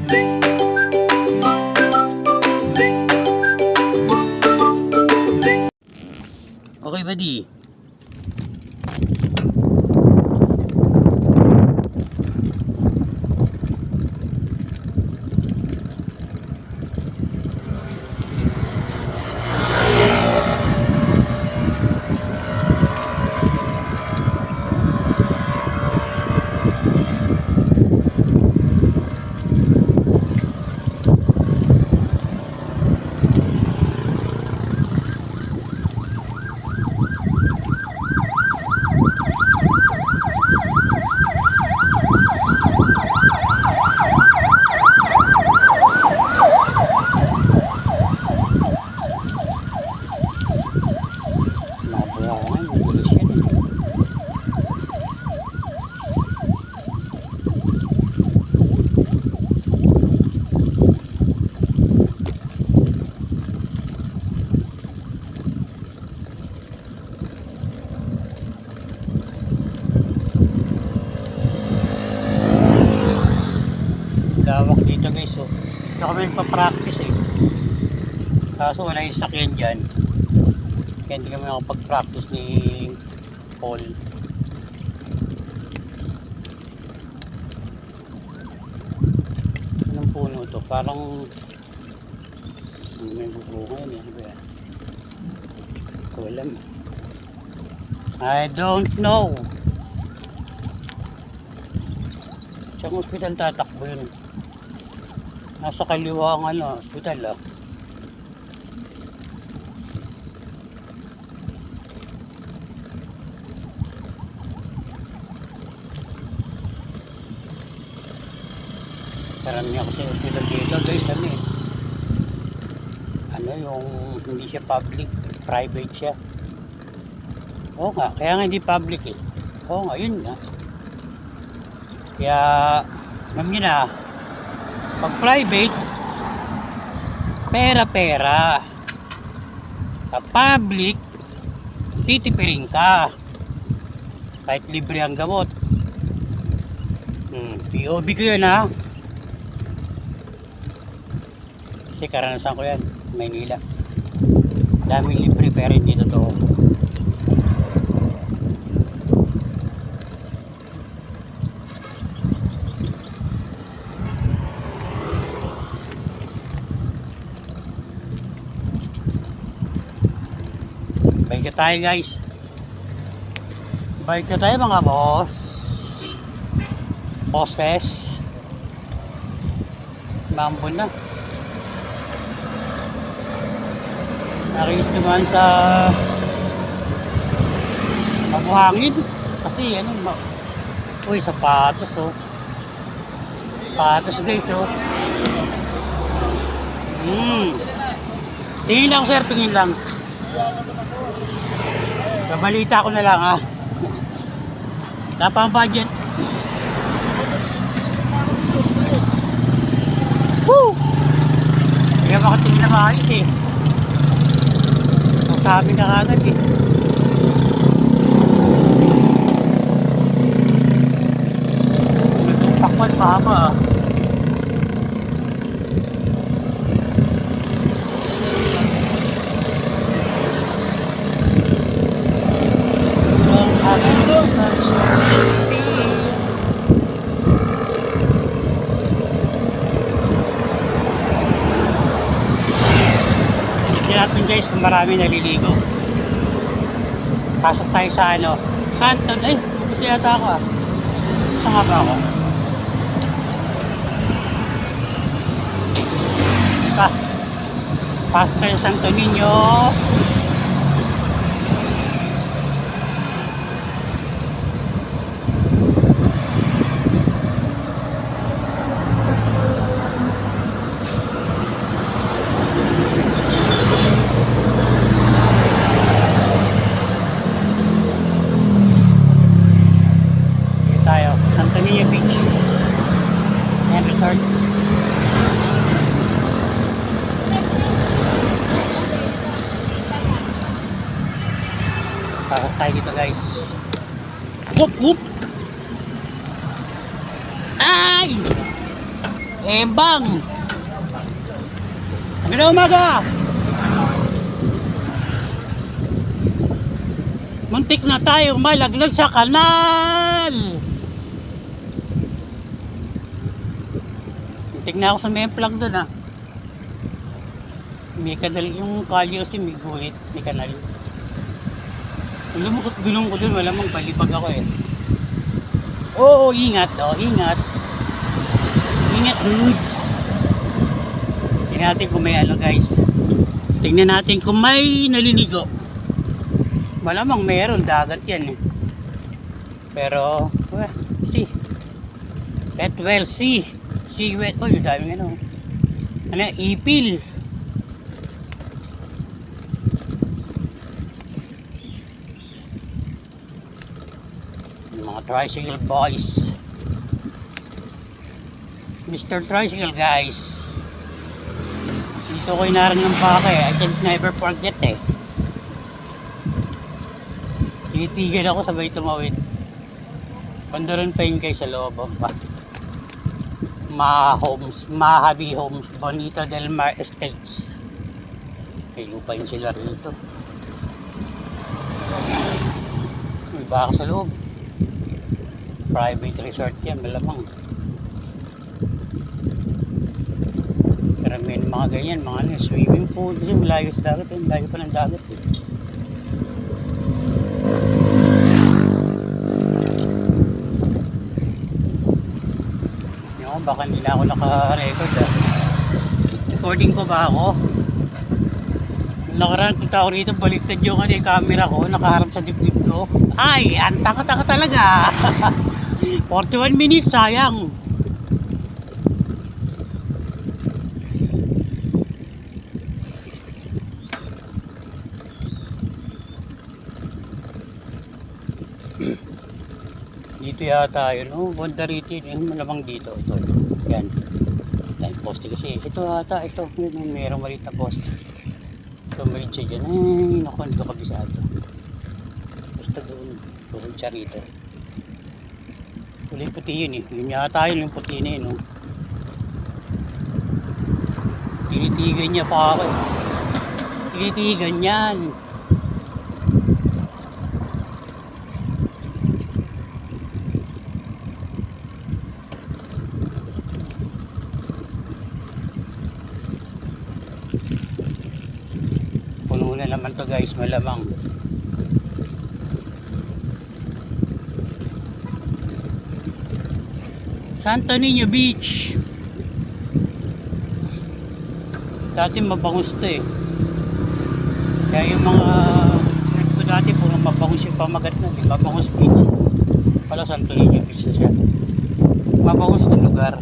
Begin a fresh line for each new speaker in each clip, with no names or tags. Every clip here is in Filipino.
Okay, buddy. Lawak dito guys, so ito kami nagpa-practice eh, kaso wala yung sakyan dyan kaya hindi kami nakapag-practice ni Paul. Anong puno to? Parang may bubungan yan, ano ba yan? Kulam, I don't know. Siyang hospital tatakbo yun. Nasa kaliwa ang hospital ah. Karamihan kasi hospital dito guys, yung hindi siya public, private siya. Oo nga, kaya nga hindi public eh. Oo nga, yun nga. Kaya, alam nyo na, pag private, pera-pera. Sa public, titipirin ka. Kahit libre ang gamot. POV ko yun ha. Kasi karanasan ko yan, Maynila. Daming libre pero hindi totoo. Bike tayo guys. Bike tayo mga boss. Bosses. Mambo na. Nakikis naman sa mabuhangin. Kasi uy, sapatos oh. Sapatos guys oh. Tingin lang sir, tingin lang. Kabalita ko na lang ha. Tapang budget. Woo! Kaya makatingin na maayos eh. Sabi na kagad eh. Itong pakwan mahaba ah. Natin guys kung marami naliligo. Pasok tayo sa saan? Gusto yata ako ah. Saan nga ba ako? Pasok tayo sa Santo Niño. Santo Niño Beach and Resort. Pasok tayo dito guys. Whoop whoop. Ay! Ebang! Magandang umaga! Muntik na tayo malaglag sa kanal! Muntik na ako sa may plug doon ah. May kanal yung kalye kasi may guhit, may kanal. Lumusot gulong ko doon, malamang palipag ako eh. Oo, ingat, ingat. Ingat dudes. Tingnan natin kung may ano guys. Tingnan natin kung may naliligo. Malamang meron, dagat yan eh. Pero, see. Get well, see. See wet. Oh, yung daming ano. Ano, ipil. Mga tricycle boys. Mr. Tricycle guys. Dito ko inaran ng baka eh. I can never forget eh. Tinitigil ako sabay tumawid. Pandaron pa yun kayo sa loob ba? Mahabi Homes, Bonita Del Mar Estates. May lupa yun sila rito. May baka sa loob. Private resort yan, malamang. Karamihan mga ganyan, mga swimming pool. Kasi malayo sa dagat, malayo pa ng dagat eh. Yung, baka hindi na ako naka-record ah. Recording ko ba ako? Nakaraan punta ako rito, baliktad yung camera ko, nakaharap sa dibdib ko. Ay, ang taka-taka talaga. 41 minutes, sayang. Dito yata yun, oh, banda rito yun, malamang dito, ito, yan. Yan, poste kasi, ito yata, ito, yun, mayroong maliit na poste. Ito, maliit siya dyan, ay, naku, hindi ko kabisado. Basta doon siya rito. Ulit puti yun eh. Yun yata yun yung puti na yun. Oh. Tinitigan niya pa ako eh. Tinitigan yan. Puno na naman to guys, malamang. Santo Niño Beach. Dati mabangus to eh. Kaya yung mga trip ko dati puro mabangus yung pamagat na. Mabangus Beach. Pala Santo Niño Beach na siya. Mabangus na lugar.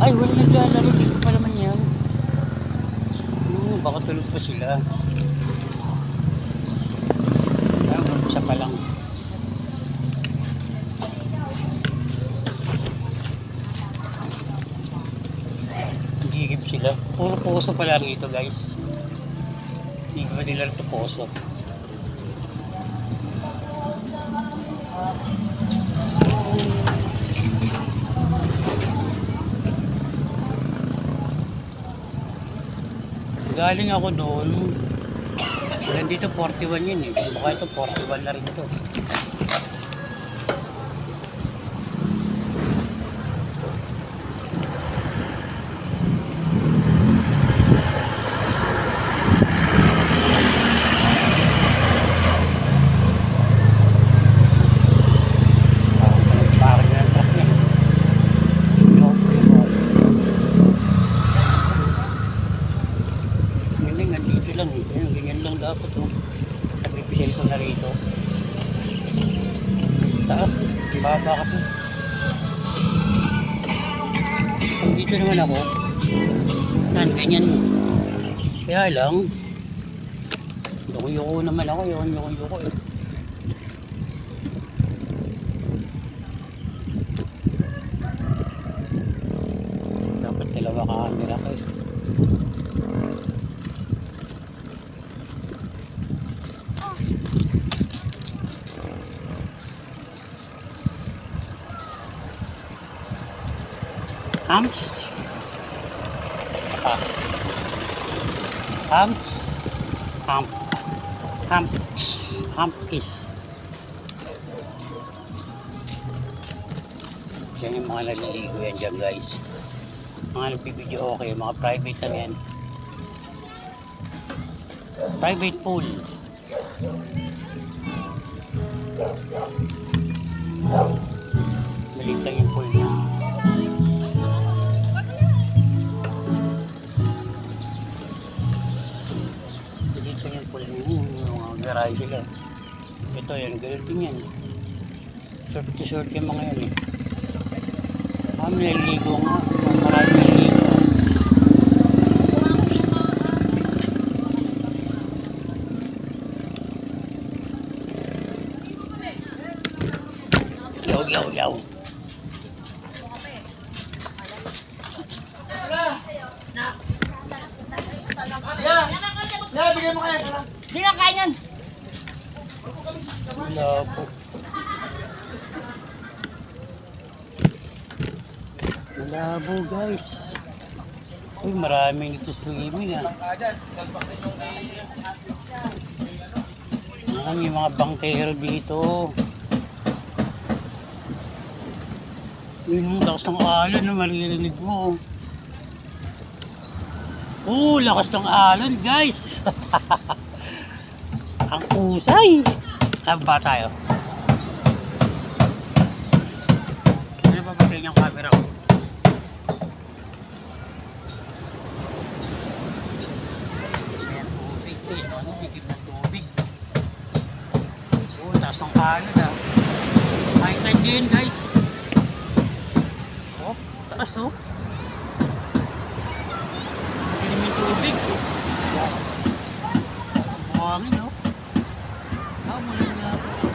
Ay, wala naglalaro dito pa naman yan. Baka tulog pa sila. Ay, isa pa lang. Gigib sila. Puro poso pala rito guys. Hindi ko nila ito poso. Galing ako doon. Dito 41 yun eh. Baka ito 41 na rin ito. Ganyan lang dapat oh. Sacrificial ko na rito. Taas, baba kasi. Kung dito naman ako, ganyan. Kaya lang, yuko naman ako, yuko eh. Dapat dalawa ka camera ko eh. Hams. Hams. Hampis. Yan yung mga naliligo yan dyan guys. Mga nagbibideo okay, mga private lang yan. Private pool. Maliit lang yung pool niya. Maliit lang yung pool niya. Mga garage sila. Ito yan, ganun din yan. Short yung mga yan eh. Naliligo nga. Marami naliligo. Yaw.
Bigyan mo kaya.
Di na kaya yan.
Wala po. Malabo guys. Uy, maraming ito swimming ah. May mga bangkero dito. Yung lakas ng alon na maririnig mo. Lakas ng alon guys. Ang usay. Saan ba tayo? Ano ba patayin yung camera ko? Bigib ng tubig. Taas ng alon ah. High tide din guys. Taas to. Bigib ng tubig. Buhangin no. Muna nga po.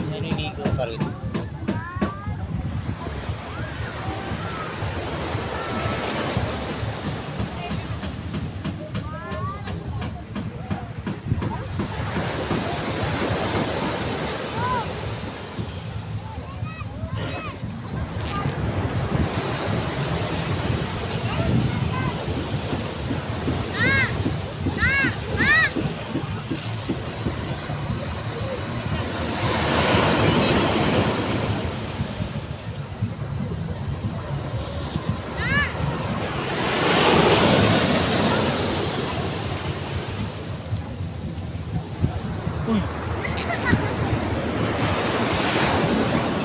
Naliligo pa rin.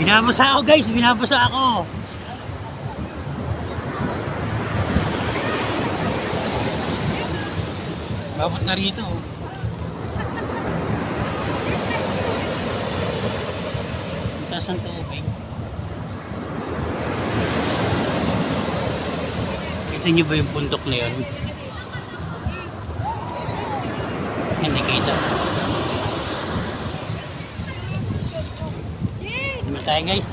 Binabasa ako guys, binabasa ako. Babot na rito. Taas ang tubig. Kita niyo ba yung bundok na yun? Hindi kita. Tayo guys.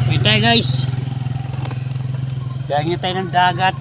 Wait tayo guys. Gagawin tayo ng dagat.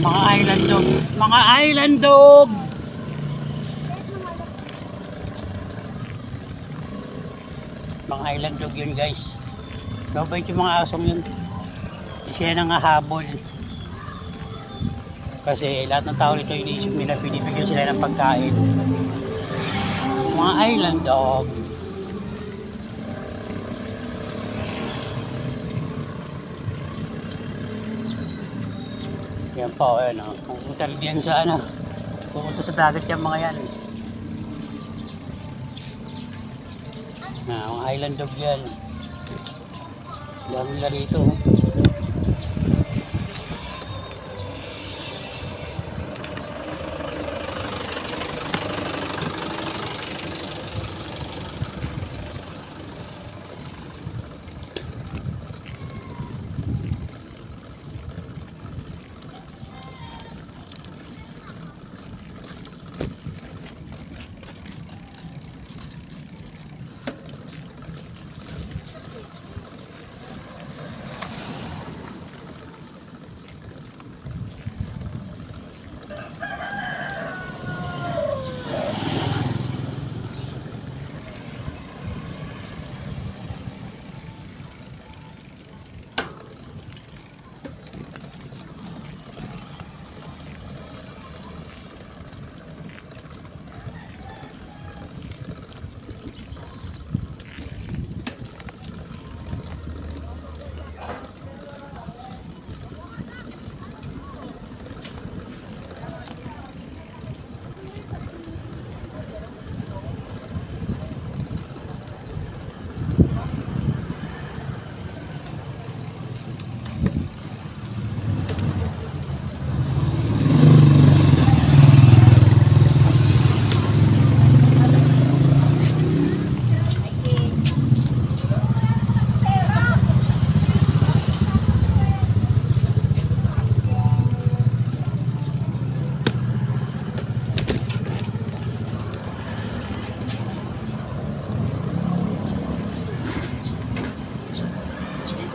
Mga island dog. Mga island dog! Mga island dog yun guys. Mabait yung mga asong yun. Siya nang hahabol. Kasi lahat ng tao nito iniisip nila binibigyan sila ng pagkain. Mga island dog. Yan po, ayan o. Pupunta rin yan sa ano. Pupunta sa dagat yung mga yan. Mga island dog yan. Dami nila rito.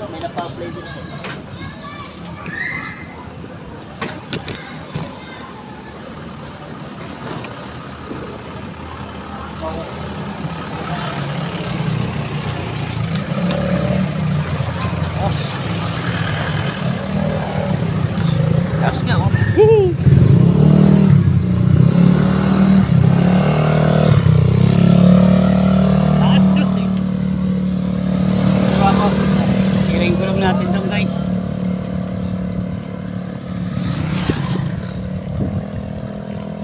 May napa-play din ako.
Taas nga oh. Taas dos eh. Diba ko? Gulong natin dong guys.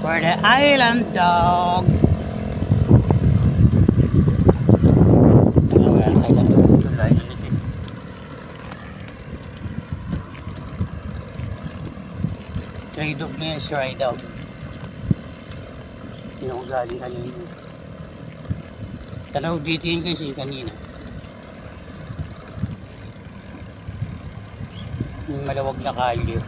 For the island dog. Island dog. Trade dog na yan, try daw. Hindi ako galing kanina. Tanaw dito yun guys yung kanina. Yung malawag na kalye.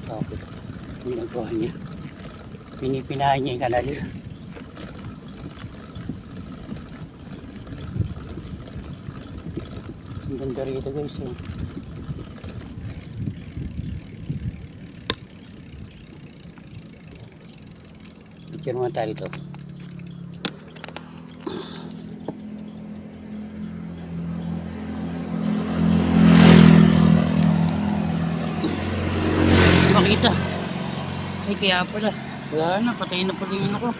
Okay. Ginagawa niya. Pinipinahan niya yung kanal. Ang ganda rito guys. Eh. Picture mo tayo dito. Makita. Ay kaya pala. Wala na, patayin na pala yun ako.